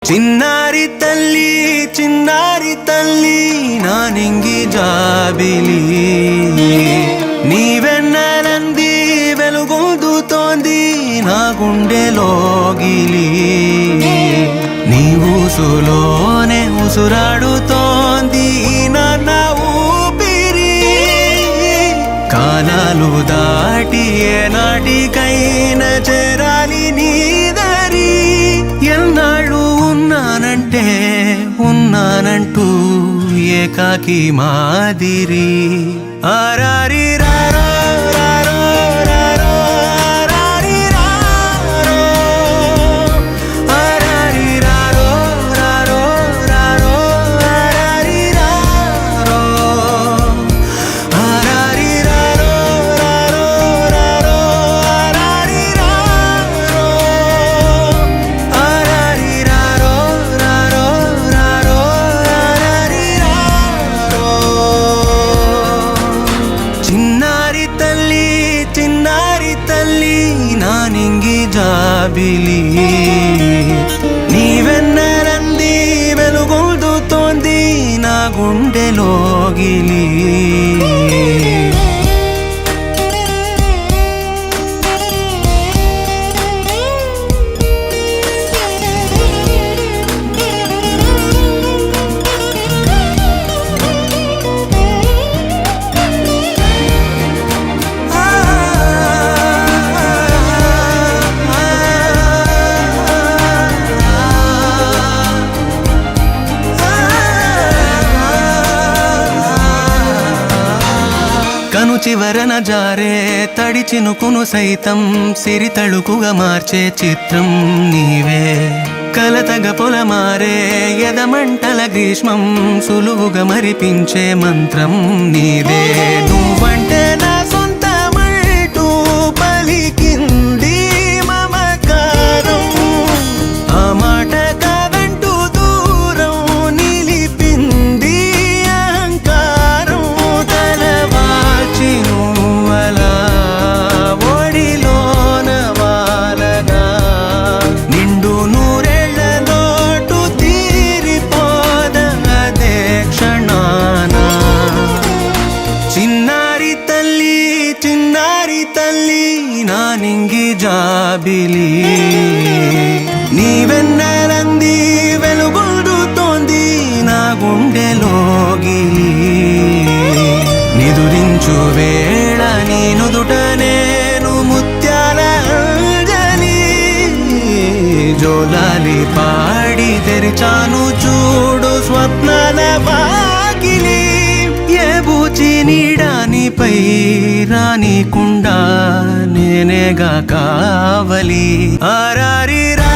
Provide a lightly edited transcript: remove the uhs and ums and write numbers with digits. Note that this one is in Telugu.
చిన్నారి తల్లి నా నింగి జాబిలి నీవెన్నెలంది వెలుగొందుతోంది నా గుండెలోగిలి నీ ఊసులోనే ఉసురాడుతోంది నా ఊపిరి కాలాలు దాటి ఏనాటికైనా చేరాలి నీ దరి ఎన్నాళ్ళు ఉన్నానంటూ ఏకాకి మాదిరి ఆరారి రారో రారో రారో ఆరారి రారో ఆరారి రారో రారో రారో ఆరారి రారో ఆరారి రారో రారో రారో ఆరారి రారో ఆరారి రారో రారో రారో ఆరారి రారో చిన్నారి తల్లి నా నింగి జాబిలి నీవెన్నెలంది వెలుగొందుతోంది నా గుండెలోగిలి కను చివరన జారే తడి చినుకును సైతం సిరి తళుకుగా మార్చే చిత్రం నీవే కలతగ పొలమారే ఎదమంటల గ్రీష్మం సులువుగా మరిపించే మంత్రం నీదే నువ్వంటే నా సొంతమంటూ పలికింది మమకారం ఆ మాట కాదంటూ దూరం నిలిపింది అహంకారం తలవాల్చి నువ్వలా ఒడిలోన వాలగా నిండు నూరేళ్ల లోటు తీరిపోదదే క్షణాన చిన్నారి తల్లి నా నింగి జాబిలి నీవెన్నెలంది వెలుగొందుతోంది నా గుండెలోగిలి నిదురించు వేళ నీ నుదుట నేను ముత్యాల అంజలి జోలాలి పాడి తెరిచాను చూడు స్వప్నాల వాకిలి ఏ బూచి నీడానిపై రానికుండా నేనేగా కావలి ఆరారి రా